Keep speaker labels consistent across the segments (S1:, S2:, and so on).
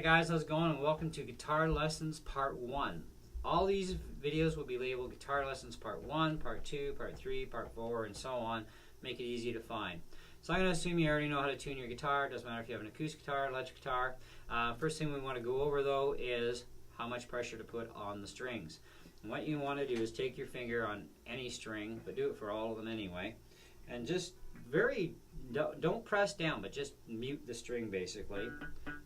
S1: Hey guys, how's it going? And welcome to Guitar Lessons Part 1. All these videos will be labeled Guitar Lessons Part 1, Part 2, Part 3, Part 4, and so on. Make it easy to find. So I'm going to assume you already know how to tune your guitar. Doesn't matter if you have an acoustic guitar, electric guitar. First thing we want to go over though is how much pressure to put on the strings. And what you want to do is take your finger on any string, but do it for all of them anyway, and just don't press down, but just mute the string basically.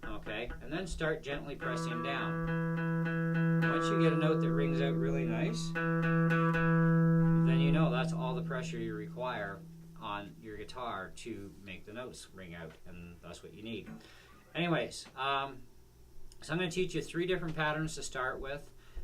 S1: Okay, and then start gently pressing down. Once you get a note that rings out really nice, then you know that's all the pressure you require on your guitar to make the notes ring out, and that's what you need. Anyways, so I'm going to teach you 3 different patterns to start with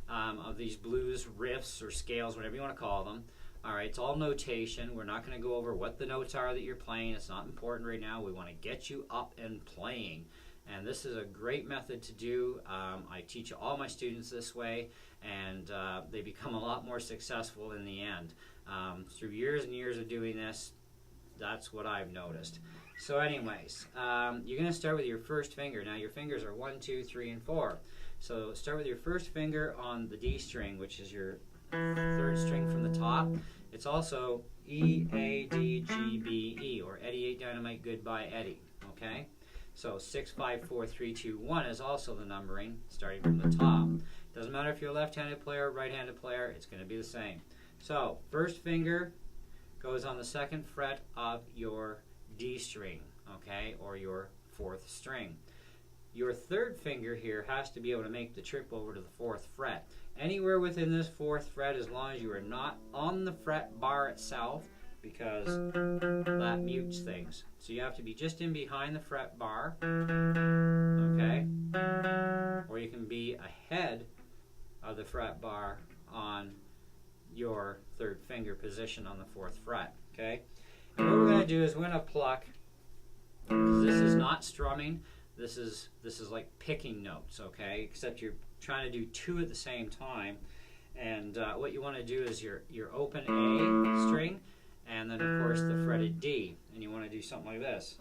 S1: of these blues riffs or scales, whatever you want to call them. Alright, it's all notation. We're not going to go over what the notes are that you're playing. It's not important right now. We want to get you up and playing. And this is a great method to do. I teach all my students this way, and they become a lot more successful in the end. Through years and years of doing this, that's what I've noticed. So anyways, you're going to start with your first finger. Now your fingers are 1, 2, 3, and 4. So start with your first finger on the D string, which is your 3rd string from the top. It's also E, A, D, G, B, E, or Eddie 8 Dynamite, Goodbye Eddie. Okay? So 6, 5, 4, 3, 2, 1 is also the numbering starting from the top. Doesn't matter if you're a left-handed player or right-handed player, it's going to be the same. So first finger goes on the 2nd fret of your D string, okay, or your 4th string. Your 3rd finger here has to be able to make the trip over to the 4th fret. Anywhere within this 4th fret, as long as you are not on the fret bar itself, because that mutes things. So you have to be just in behind the fret bar, okay? Or you can be ahead of the fret bar on your 3rd finger position on the 4th fret, okay? And what we're going to do is we're going to pluck, because this is not strumming, this is like picking notes, okay? Except you're trying to do 2 at the same time. And what you want to do is your open A string, and then of course the fretted D, and you want to do something like this.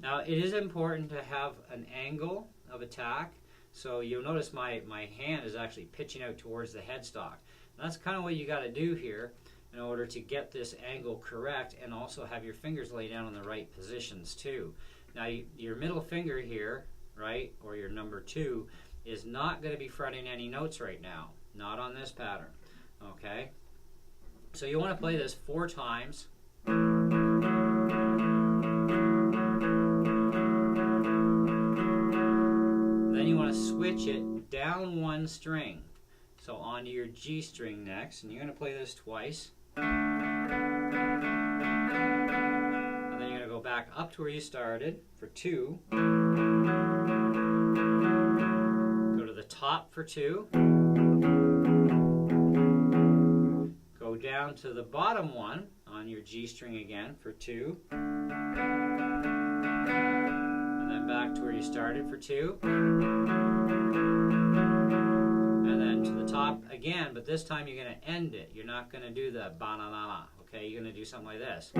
S1: Now it is important to have an angle of attack, so you'll notice my hand is actually pitching out towards the headstock. And that's kind of what you got to do here in order to get this angle correct, and also have your fingers lay down in the right positions too. Now your middle finger here, right, or your number 2, is not going to be fretting any notes right now, not on this pattern, okay? So you want to play this 4 times. Then you want to switch it down 1 string, so onto your G string next, and you're going to play this twice. And then you're going to go back up to where you started for 2. Go to the top for 2. Go down to the bottom 1 on your G string again for 2. And then back to where you started for 2. And then to the top again, but this time you're going to end it. You're not going to do the ba-na-na-na, okay? You're going to do something like this.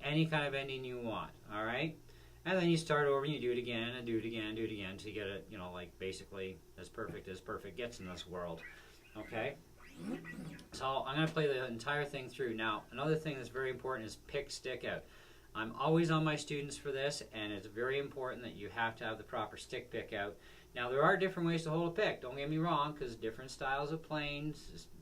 S1: Any kind of ending you want, all right? And then you start over and you do it again and do it again and do it again to get it, you know, like basically as perfect gets in this world, okay? So I'm going to play the entire thing through. Now, another thing that's very important is pick, stick out. I'm always on my students for this, and it's very important that you have to have the proper stick pick out. Now, there are different ways to hold a pick. Don't get me wrong, because different styles of playing,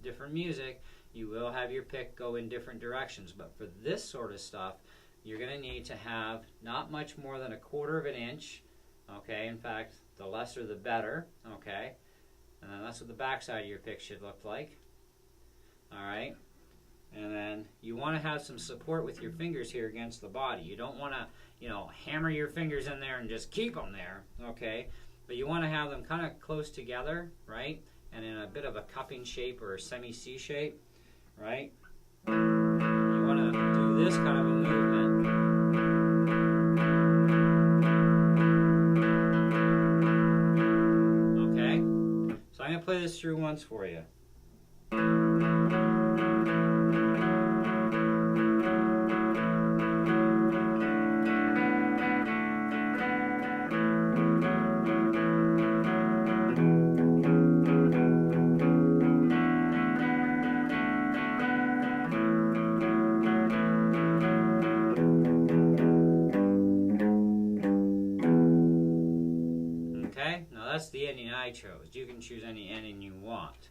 S1: different music, you will have your pick go in different directions. But for this sort of stuff, you're going to need to have not much more than 1/4 of an inch, okay? In fact, the lesser the better, okay? And then that's what the backside of your pick should look like, all right? And then you want to have some support with your fingers here against the body. You don't want to, you know, hammer your fingers in there and just keep them there, okay? But you want to have them kind of close together, right? And in a bit of a cupping shape or a semi-C shape, right? You want to do this kind of a movement. Okay? So I'm going to play this through once for you. that's the ending I chose. You can choose any ending you want.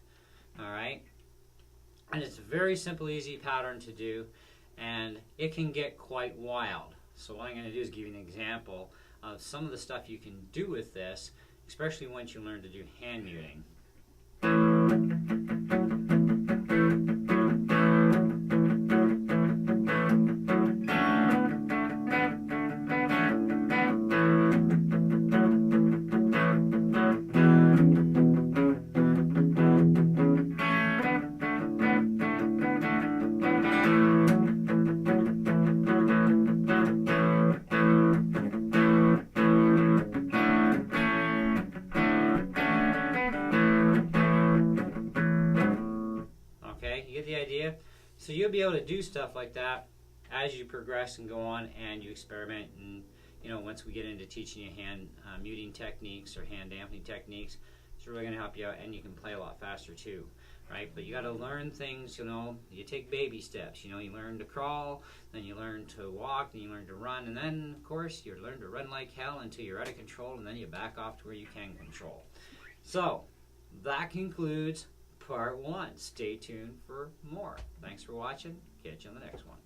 S1: Alright? And it's a very simple, easy pattern to do, and it can get quite wild. So what I'm going to do is give you an example of some of the stuff you can do with this, especially once you learn to do hand muting. Okay, you get the idea? So you'll be able to do stuff like that as you progress and go on and you experiment, and once we get into teaching you hand muting techniques or hand dampening techniques, it's really going to help you out, and you can play a lot faster too, right? But you got to learn things, you take baby steps, you learn to crawl, then you learn to walk, then you learn to run, and then of course you learn to run like hell until you're out of control, and then you back off to where you can control. So that concludes part 1. Stay tuned for more. Thanks for watching. Catch you on the next one.